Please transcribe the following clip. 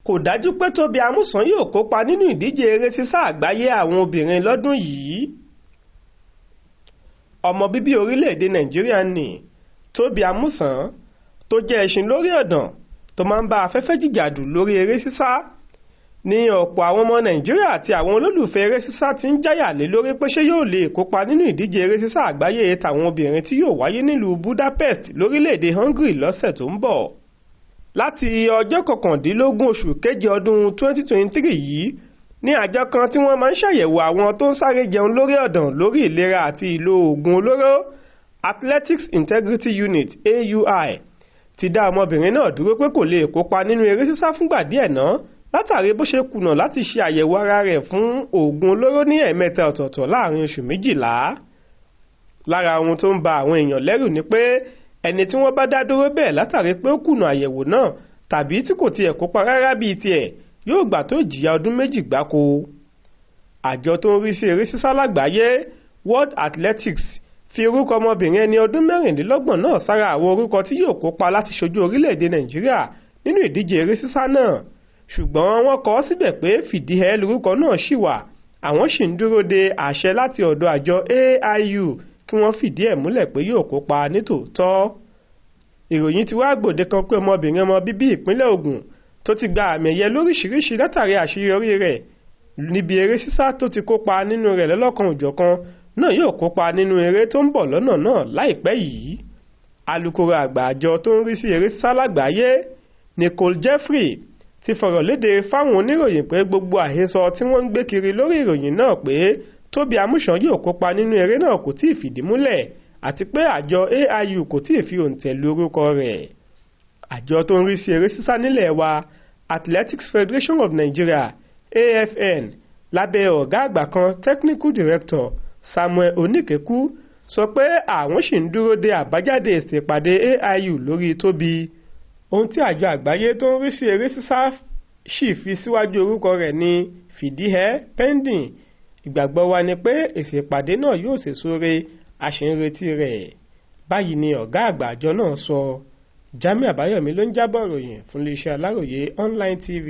kò dájú pé Tobi Amusan yóò kópa nínú ìdíje eré sísá àgbáyé àwọn obìnrin lọ́dún yìí. ọmọ bíbí orílẹ̀-èdè Nàìjíríà ní Tobi Amusan tó jẹ́ ẹṣin lórí ọ̀dàn tó máa ń bá afẹ́fẹ́ jìjàdù lórí eré sísá ní ọ̀pọ̀ àwọn ọmọ Nàìjíríà àti àwọn olólùfẹ́ eré sísá ti ń jáyà lé lórí pé ṣé yóò lè kópa nínú ìdíje eré sísá àgbáyé tàwọn obìnrin tí yóò wáyé nílùú Budapest lórílẹ̀-èdè Hungary lọ́sẹ̀ tó ń bọ̀. láti ọjọ́ 19 oṣù keje ọdún 2023 yìí ní àjọ kan tí wọ́n máa ń ṣàyẹ̀wò àwọn tó ń sáré jẹun lórí ọ̀dàn lórí ìlera àti ìlò oògùn olóró Athletics Integrity Unit AUI ti dá ọmọbìnrin náà dúró pé kò lè kópa nínú eré sísá fúngbà díẹ̀ náà látàrí bó ṣe kùnà láti ṣe àyẹ̀wò ara rẹ̀ fún oògùn olóró ní ẹ̀ẹ̀mẹ́ta ọ̀tọ̀ọ̀tọ̀ láàrin oṣù 12. lára ohun tó ń ba àwọn èèyàn lẹ́rù ni pé ẹni tí wọ́n bá dá dúró bẹ́ẹ̀ látàrí pé ó kùnà àyẹ̀wò náà tàbí tí kò tiẹ̀ kópa rárá bíi tiẹ̀ yóò gbà tó jìyà ọdún 2 gbáko. àjọ tó ń rí sí eré sísá lágbàáyé World Athletics fi orúkọ ọmọbìnrin ẹni ọdún 26 náà sára àwọn orúkọ tí yóò kópa láti ṣojú orílẹ̀-èdè Nàìjíríà nínú ìdíje eré sísá náà, ṣùgbọ́n wọ́n kọ síbẹ̀ pé fìdíhẹ́ lórúkọ náà ṣì wà, àwọn sì ń dúró de àṣẹ láti ọ̀dọ̀ àjọ AIU kí wọ́n fìdí ẹ̀ múlẹ̀ pé yóò kópa nítòótọ́. ìròyìn ti wá gbòde kan pé ọmọbìnrin ọmọ bíbí ìpínlẹ̀ Ògùn tó ti gba àmì ẹ̀yẹ lóríṣiríṣi látàrí àṣeyọrí rẹ̀ níbi eré sísá tó ti kópa nínú rẹ̀ lọ́lọ́kan-ò-jọ̀kan náà yóò kópa nínú eré tó ń bọ̀ lọ́nà náà láìpẹ́ yìí. alukoro àgbà àjọ tó ń rí sí eré sísá lágbàáyé Nicole Jeffrey ti fọ̀rọ̀ léde fáwọn oníròyìn pé gbogbo àhesọ tí wọ́n ń gbé kiri lórí ìròyìn náà pé Tobi Amusan yóò kópa nínú eré náà kò tíì fìdí múlẹ̀ àti pé àjọ AIU kò tíì fi òǹtẹ̀ lu orúkọ rẹ̀. àjọ tó ń rí sí eré sísá nílẹ̀ wa Athletics Federation of Nigeria AFN lábẹ́ ọ̀gá àgbà kan Technical Director Samuel Onikeku sọ pé àwọn ṣì ń dúró de àbájáde èsì ìpàdé AIU lórí Tobi. ohun tí àjọ àgbáyé tó ń rí sí eré sísá sì fi síwájú orúkọ rẹ̀ ní fìdíhẹ́ pending. ìgbàgbọ́ wa ni pé èsì ìpàdé náà yóò sèsóore, a sì ń retí rẹ̀. báyìí ni ọ̀gá àgbà àjọ náà sọ. Jamiu Àbáyọ̀mí ló ń jábọ̀ ròyìn fún iléeṣẹ́ Aláròyé Online TV.